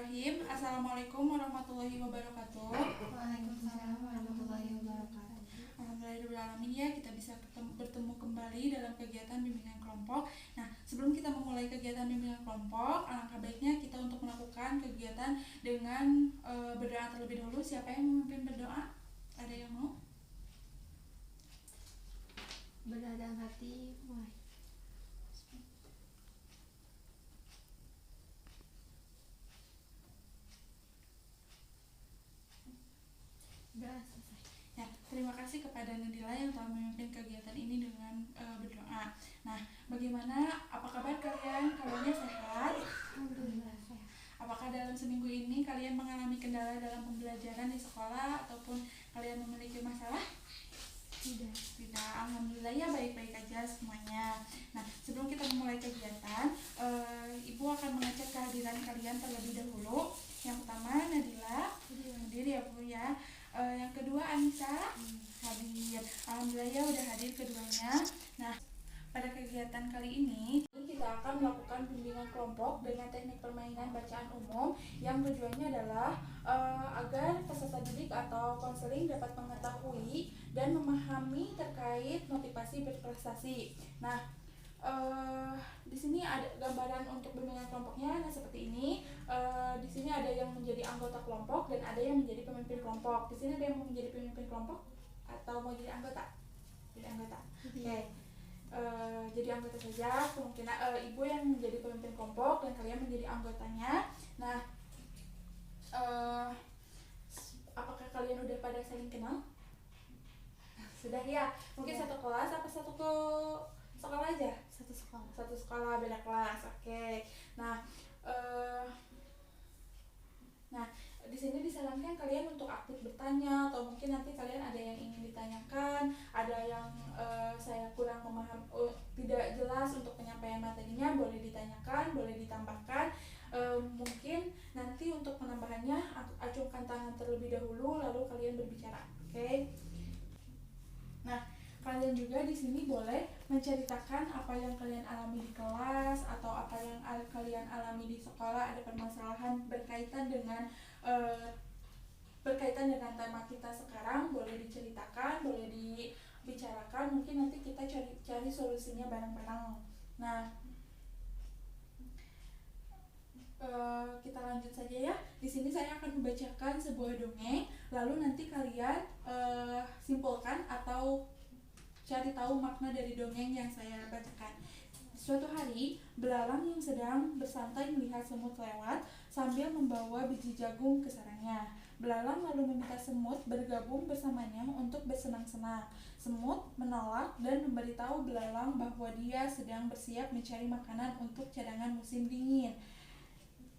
Bismillahirrahmanirrahim. Assalamualaikum warahmatullahi wabarakatuh. Waalaikumsalam warahmatullahi wabarakatuh. Alhamdulillahirrahmanirrahim, ya kita bisa bertemu kembali dalam kegiatan bimbingan kelompok. Nah, sebelum kita memulai kegiatan bimbingan kelompok, alangkah baiknya kita untuk melakukan kegiatan dengan berdoa terlebih dahulu. Siapa yang memimpin berdoa? Ada yang mau? Berdoa dalam hati, mulai. Udah selesai. Ya, terima kasih kepada Nadila yang telah memimpin kegiatan ini dengan berdoa. Nah, bagaimana? Apa kabar kalian? Kabarnya sehat? Alhamdulillah sehat. Apakah dalam seminggu ini kalian mengalami kendala dalam pembelajaran di sekolah ataupun kalian memiliki masalah? Tidak. Tidak, alhamdulillah ya baik-baik aja semuanya. Nah, sebelum kita memulai kegiatan, Ibu akan mengecek kehadiran kalian terlebih dahulu. Yang pertama Nadila, hadir ya Bu ya. Yang kedua Anissa, hadir. Alhamdulillah ya udah hadir keduanya. Nah, pada kegiatan kali ini kita akan melakukan bimbingan kelompok dengan teknik permainan bacaan umum yang tujuannya adalah agar peserta didik atau konseling dapat mengetahui dan memahami terkait motivasi berprestasi. Nah, di sini ada gambaran untuk bimbingan kelompoknya. Nah, seperti ini. Di sini ada yang menjadi anggota kelompok dan ada yang menjadi pemimpin kelompok. Di sini ada yang mau menjadi pemimpin kelompok atau mau jadi anggota? Jadi anggota. Oke. Jadi anggota saja. Kemungkinan Ibu yang menjadi pemimpin kelompok dan kalian menjadi anggotanya. Nah, apakah kalian udah pada saling kenal? Sudah ya. Mungkin satu kelas apa satu sekolah aja? Satu sekolah. Satu sekolah beda kelas. Oke. Nah, di sini disarankan kalian untuk aktif bertanya, atau mungkin nanti kalian ada yang ingin ditanyakan, ada yang saya kurang tidak jelas untuk penyampaian materinya, boleh ditanyakan, boleh ditambahkan. Mungkin nanti untuk penambahannya acungkan tangan terlebih dahulu lalu kalian berbicara. Oke. Nah, kalian juga di sini boleh menceritakan apa yang kalian alami di kelas atau apa yang kalian alami di sekolah, ada permasalahan berkaitan dengan tema kita sekarang, boleh diceritakan, boleh dibicarakan, mungkin nanti kita cari solusinya bareng-bareng. Nah, kita lanjut saja ya. Di sini saya akan membacakan sebuah dongeng, lalu nanti kalian simpulkan atau cari tahu makna dari dongeng yang saya bacakan. Suatu hari, belalang yang sedang bersantai melihat semut lewat sambil membawa biji jagung ke sarangnya. Belalang lalu meminta semut bergabung bersamanya untuk bersenang-senang. Semut menolak dan memberitahu belalang bahwa dia sedang bersiap mencari makanan untuk cadangan musim dingin.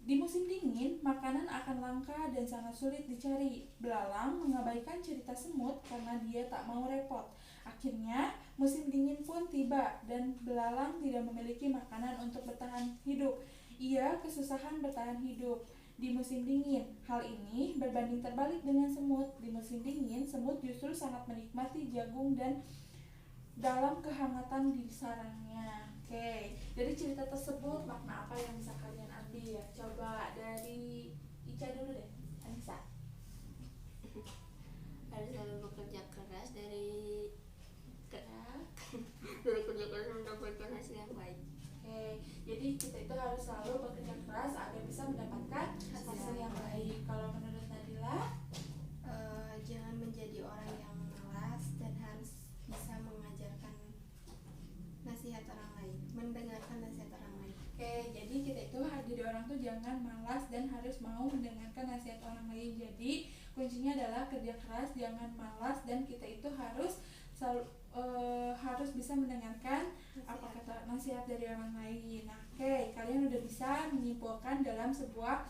Di musim dingin, makanan akan langka dan sangat sulit dicari. Belalang mengabaikan cerita semut karena dia tak mau repot. Akhirnya, musim dingin pun tiba dan belalang tidak memiliki makanan untuk bertahan hidup. Ia kesusahan bertahan hidup di musim dingin. Hal ini berbanding terbalik dengan semut. Di musim dingin, semut justru sangat menikmati jagung dan dalam kehangatan di sarangnya. Oke, dari cerita tersebut makna apa yang bisa kalian ambil? Coba dari Ica dulu deh, Anissa. Harus selalu bekerja keras dari kerja keras mendapatkan hasil yang baik. Oke, jadi kita itu harus selalu bekerja keras agar bisa mendapatkan hasil yang baik. Kalau menurut Nadila, Jangan menjadi orang yang malas dan harus bisa mengajarkan nasihat orang lain, mendengarkan nasihat orang lain. oke, jadi kita itu jadi orang tuh jangan malas dan harus mau mendengarkan nasihat orang lain. Jadi kuncinya adalah kerja keras, jangan malas, dan kita itu harus selalu harus bisa mendengarkan apa kata nasihat dari orang lain. Nah, oke, kalian udah bisa menyimpulkan dalam sebuah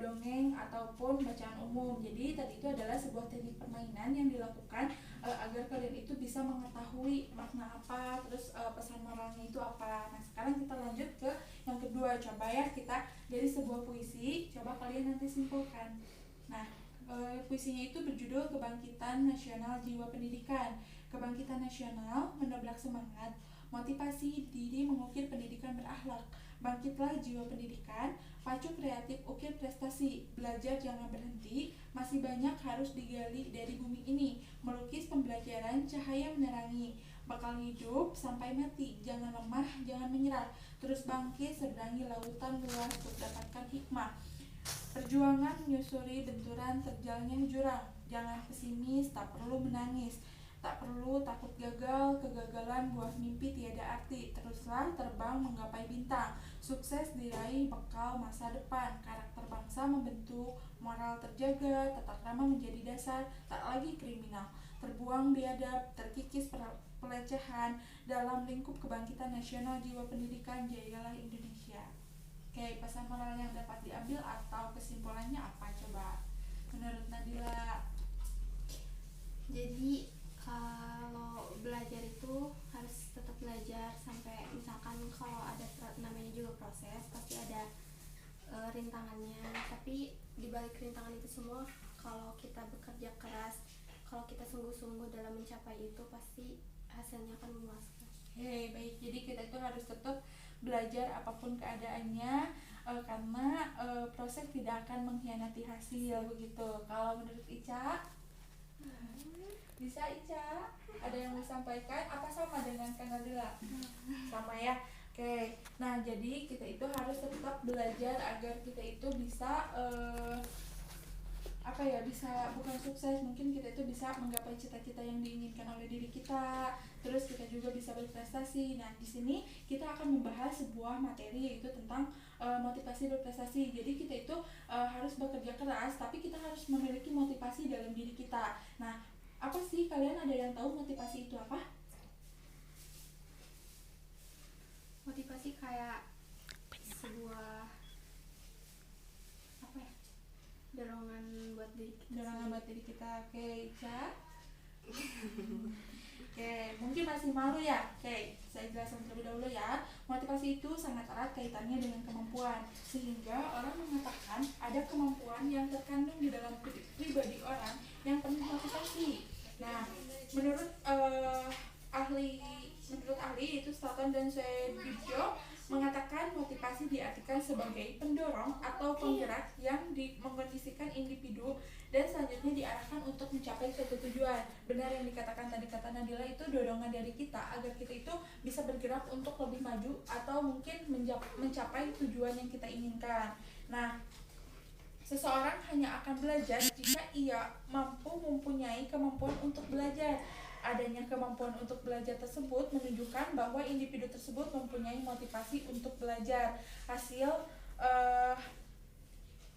dongeng ataupun bacaan umum. Jadi tadi itu adalah sebuah teknik permainan yang dilakukan agar kalian itu bisa mengetahui makna apa, terus pesan moralnya itu apa. Nah, sekarang kita lanjut ke yang kedua. Coba ya kita dari sebuah puisi, coba kalian nanti simpulkan. Nah, puisinya itu berjudul Kebangkitan Nasional Jiwa Pendidikan. Kebangkitan nasional mendobrak semangat, motivasi diri mengukir pendidikan berakhlak, Bangkitlah jiwa pendidikan, pacu kreatif, ukir prestasi, belajar jangan berhenti, masih banyak harus digali dari bumi ini, melukis pembelajaran, cahaya menerangi, bakal hidup sampai mati, jangan lemah, jangan menyerah, terus bangkit, seberangi lautan luas untuk dapatkan hikmah. Perjuangan menyusuri benturan terjalnya jurang, jangan pesimis, tak perlu menangis, tak perlu takut gagal, kegagalan buah mimpi tiada arti, teruslah terbang menggapai bintang, sukses diraih bekal masa depan, karakter bangsa membentuk, moral terjaga, tata krama menjadi dasar, tak lagi kriminal, terbuang biadab, terkikis pelecehan, dalam lingkup kebangkitan nasional jiwa pendidikan, jayalah Indonesia. Oke, pesan moral yang dapat diambil atau kesimpulannya apa coba? Menurut Nadila? Jadi kalau belajar itu harus tetap belajar sampai misalkan kalau ada namanya juga proses pasti ada rintangannya, tapi di balik rintangan itu semua kalau kita bekerja keras, kalau kita sungguh-sungguh dalam mencapai itu pasti hasilnya akan memuaskan. Oke, baik. Jadi kita itu harus tetap belajar apapun keadaannya, karena proses tidak akan mengkhianati hasil begitu. Kalau menurut Ica? Bisa Ica? Ada yang mau disampaikan? Apa sama dengan Kak Nadila? Sama ya? Oke, nah jadi kita itu harus tetap belajar agar kita itu bisa bisa bukan sukses, mungkin kita itu bisa menggapai cita-cita yang diinginkan oleh diri kita, terus kita juga bisa berprestasi. Nah di sini kita akan membahas sebuah materi yaitu tentang motivasi berprestasi. Jadi kita itu harus bekerja keras, tapi kita harus memiliki motivasi dalam diri kita. Nah apa sih, kalian ada yang tahu motivasi itu apa? Motivasi kayak sebuah apa ya, dorongan buat diri kita. Dorongan buat diri kita. Oke, Ica. Oke, mungkin masih malu ya. Oke, saya jelaskan terlebih dahulu ya. Motivasi itu sangat erat kaitannya dengan kemampuan, sehingga orang mengatakan ada kemampuan yang terkandung di dalam pribadi orang yang penuh motivasi. Nah, menurut ahli yaitu Staton dan Swedbio mengatakan motivasi diartikan sebagai pendorong atau penggerak yang mengkondisikan individu dan selanjutnya diarahkan untuk mencapai suatu tujuan. Benar yang dikatakan tadi kata Nadila, itu dorongan dari kita agar kita itu bisa bergerak untuk lebih maju atau mungkin mencapai tujuan yang kita inginkan. Nah, seseorang hanya akan belajar jika ia mampu mempunyai kemampuan untuk belajar. Adanya kemampuan untuk belajar tersebut menunjukkan bahwa individu tersebut mempunyai motivasi untuk belajar.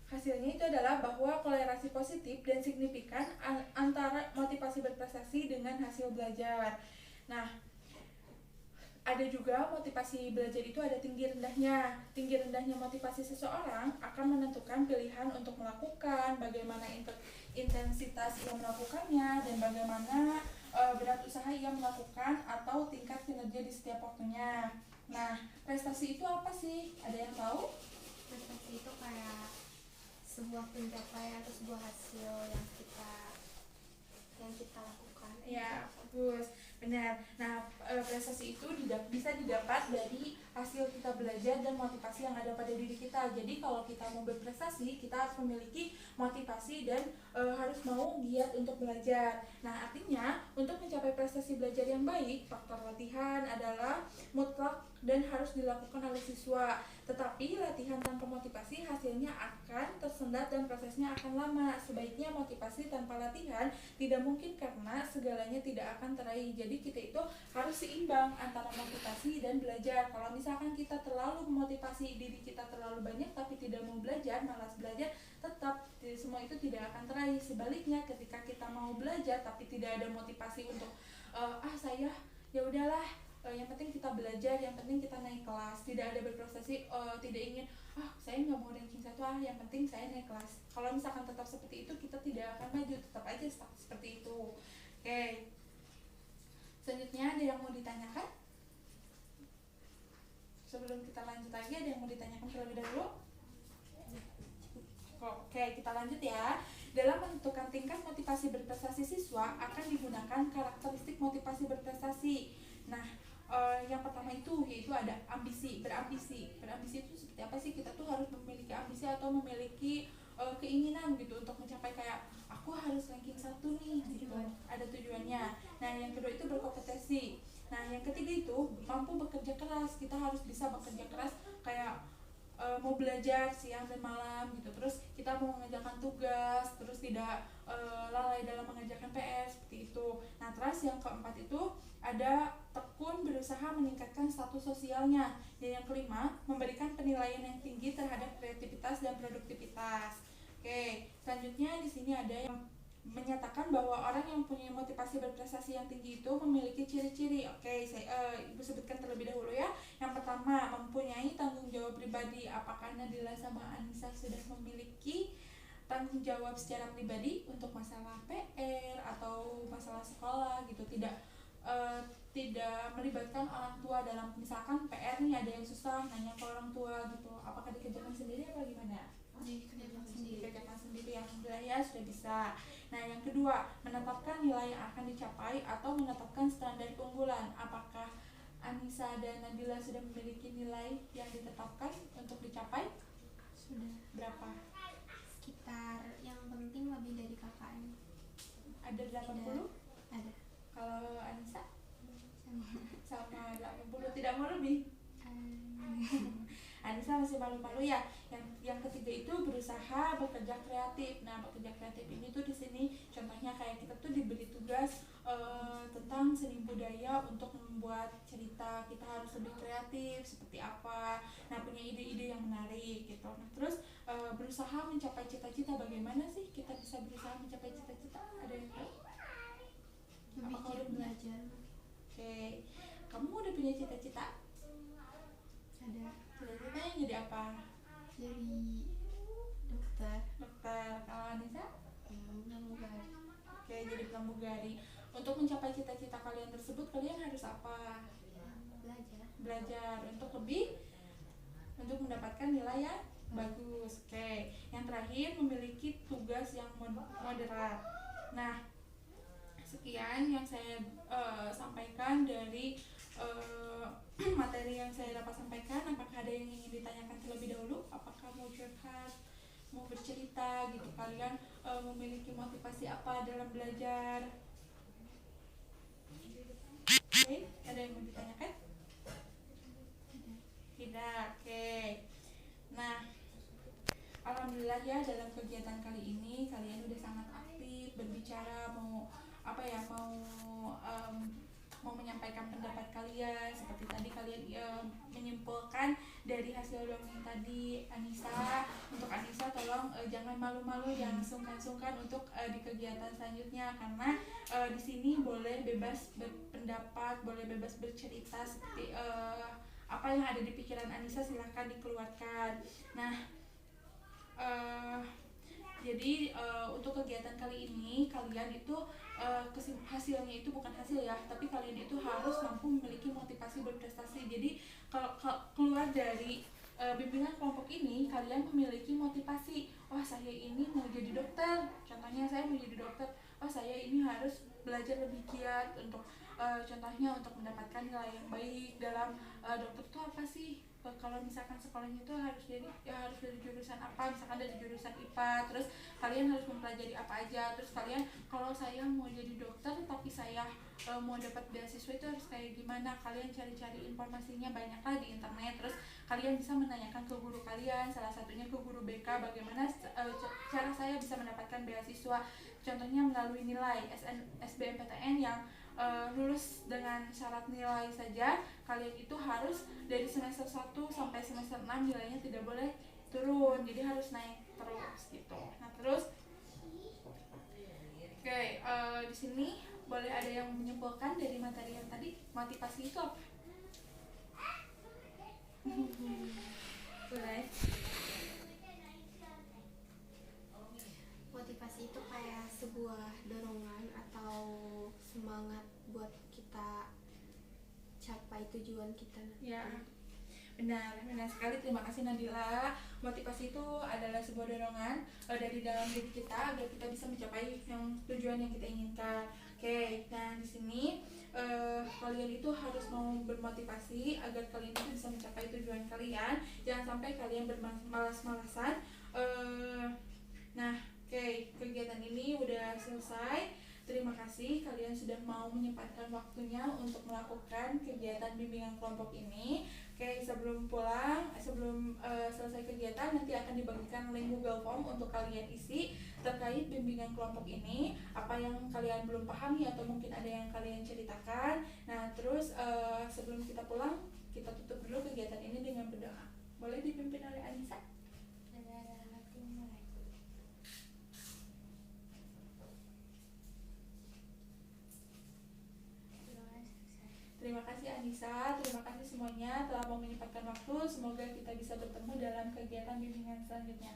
Hasilnya itu adalah bahwa kolerasi positif dan signifikan antara motivasi berprestasi dengan hasil belajar. Nah, ada juga motivasi belajar itu ada tinggi rendahnya. Tinggi rendahnya motivasi seseorang akan menentukan pilihan untuk melakukan, bagaimana intensitas ia melakukannya, dan bagaimana berat usaha ia melakukan atau tingkat kinerja di setiap waktunya. Nah, prestasi itu apa sih? Ada yang tahu? Prestasi itu kayak sebuah pencapaian atau sebuah hasil yang kita lakukan. Ya, bagus. Benar. Nah, prestasi itu bisa didapat dari hasil kita belajar dan motivasi yang ada pada diri kita. Jadi kalau kita mau berprestasi, kita harus memiliki motivasi dan harus mau giat untuk belajar. Nah, artinya untuk mencapai prestasi belajar yang baik, faktor latihan adalah mutlak dan harus dilakukan oleh siswa. Tetapi latihan tanpa motivasi hasilnya akan tersendat dan prosesnya akan lama. Sebaiknya motivasi tanpa latihan tidak mungkin karena segalanya tidak akan teraih. Jadi kita itu harus seimbang antara motivasi dan belajar. Kalau misalkan kita terlalu memotivasi diri kita terlalu banyak tapi tidak mau belajar, malas belajar, tetap semua itu tidak akan teraih. Sebaliknya ketika kita mau belajar tapi tidak ada motivasi untuk saya ya udahlah, yang penting kita belajar, yang penting kita naik kelas, tidak ada berprestasi, tidak ingin saya nggak mau ranking 1, yang penting saya naik kelas. Kalau misalkan tetap seperti itu, kita tidak akan maju, tetap aja stuck seperti itu. Oke, selanjutnya ada yang mau ditanyakan? Sebelum kita lanjut lagi, ada yang mau ditanyakan terlebih dahulu? Oke, kita lanjut ya. Dalam menentukan tingkat motivasi berprestasi siswa akan digunakan karakteristik motivasi berprestasi. Nah, Yang pertama itu yaitu ada ambisi. Berambisi itu seperti apa sih? Kita tuh harus memiliki ambisi atau memiliki keinginan gitu untuk mencapai kayak aku harus ranking 1 nih gitu. Ada tujuannya. Nah yang kedua itu berkompetensi. Nah yang ketiga itu mampu bekerja keras. Kita harus bisa bekerja keras kayak mau belajar siang dan malam gitu, terus kita mau mengerjakan tugas, terus tidak lalai dalam mengerjakan PR seperti itu. Nah terus yang keempat itu ada tekun berusaha meningkatkan status sosialnya, dan yang kelima memberikan penilaian yang tinggi terhadap kreativitas dan produktivitas. Oke, selanjutnya di sini ada yang menyatakan bahwa orang yang punya motivasi berprestasi yang tinggi itu memiliki ciri-ciri. Oke, saya Ibu sebutkan terlebih dahulu ya. Yang pertama, mempunyai tanggung jawab pribadi. Apakah Nadila sama Anissa sudah memiliki tanggung jawab secara pribadi untuk masalah PR atau masalah sekolah gitu? Tidak melibatkan orang tua dalam misalkan PR nih ada yang susah nanya ke orang tua gitu. Apakah dikerjakan sendiri apa gimana? Dikerjakan sendiri. Alhamdulillah ya sudah bisa. Nah yang kedua, menetapkan nilai yang akan dicapai atau menetapkan standar keunggulan. Apakah Anissa dan Nabila sudah memiliki nilai yang ditetapkan untuk dicapai? Sudah. Berapa? Sekitar, yang penting lebih dari KKM. Ada 80? Ada. Kalau Anissa? Sama. Sama 80, tidak mau lebih? Anissa masih malu-malu ya. Yang ketiga itu berusaha bekerja kreatif. Nah, bekerja kreatif ini tuh di sini contohnya kayak kita tuh diberi tugas tentang seni budaya untuk membuat cerita. Kita harus lebih kreatif seperti apa. Nah, punya ide-ide yang menarik gitu. Nah, terus berusaha mencapai cita-cita. Bagaimana sih kita bisa berusaha mencapai cita-cita? Ada yang tahu? Lebih Apakah giat udah punya? belajar. Oke. Kamu udah punya cita-cita? Ada. Cita-citanya jadi apa? Jadi dokter. Kalau Anissa? Pramugari. Oke, jadi pramugari. Untuk mencapai cita-cita kalian tersebut, kalian harus apa? Belajar untuk mendapatkan nilai yang bagus. Oke. Yang terakhir, memiliki tugas yang moderat. Nah, sekian yang saya sampaikan dari materi yang saya dapat sampaikan. Apakah ada yang ingin ditanyakan terlebih dahulu? Apakah mau curhat, mau bercerita gitu, kalian memiliki motivasi apa dalam belajar? Oke, ada yang mau ditanyakan? Tidak. Oke. Nah, alhamdulillah ya dalam kegiatan kali ini kalian udah sangat aktif berbicara, mau menyampaikan pendapat kalian. Seperti tadi kalian menyimpulkan dari hasil dongeng tadi. Anissa, untuk Anissa tolong jangan malu-malu, jangan sungkan-sungkan untuk di kegiatan selanjutnya, karena di sini boleh bebas berpendapat, boleh bebas bercerita seperti apa yang ada di pikiran Anissa, silahkan dikeluarkan. Nah, jadi untuk kegiatan kali ini kalian itu hasilnya itu bukan hasil ya, tapi kalian itu harus mampu memiliki motivasi berprestasi. Jadi kalau keluar dari bimbingan kelompok ini kalian memiliki motivasi, wah saya ini mau jadi dokter, contohnya saya mau jadi dokter, wah saya ini harus belajar lebih giat untuk contohnya untuk mendapatkan nilai yang baik dalam dokter itu apa sih. Kalau misalkan sekolahnya itu harus dari jurusan apa, misalkan dari jurusan IPA, terus kalian harus mempelajari apa aja. Terus kalian, kalau saya mau jadi dokter tapi saya mau dapat beasiswa itu harus kayak gimana, kalian cari-cari informasinya banyaklah di internet. Terus kalian bisa menanyakan ke guru kalian, salah satunya ke guru BK, bagaimana cara saya bisa mendapatkan beasiswa, contohnya melalui nilai SBMPTN yang lulus dengan syarat nilai saja. Kalian itu harus dari semester 1 sampai semester 6 nilainya tidak boleh turun, jadi harus naik terus gitu. Nah terus di sini boleh ada yang menyimpulkan dari materi yang tadi, motivasi itu apa? Boleh. Motivasi itu kayak sebuah dorongan atau semangat buat kita capai tujuan kita. Ya. Benar sekali. Terima kasih Nadila. Motivasi itu adalah sebuah dorongan dari dalam diri kita agar kita bisa mencapai yang tujuan yang kita inginkan. Oke, nah di sini kalian itu harus mau bermotivasi agar kalian itu bisa mencapai tujuan kalian. Jangan sampai kalian bermalas-malasan. Nah, oke, kegiatan ini udah selesai. Terima kasih kalian sudah mau menyempatkan waktunya untuk melakukan kegiatan bimbingan kelompok ini. Oke, sebelum selesai kegiatan nanti akan dibagikan link Google Form untuk kalian isi terkait bimbingan kelompok ini, apa yang kalian belum pahami atau mungkin ada yang kalian ceritakan. Nah, terus sebelum kita pulang, kita tutup dulu kegiatan ini dengan berdoa. Boleh dipimpin oleh Anissa? Terima kasih Anissa, terima kasih semuanya telah mau menyempatkan waktu. Semoga kita bisa bertemu dalam kegiatan bimbingan selanjutnya.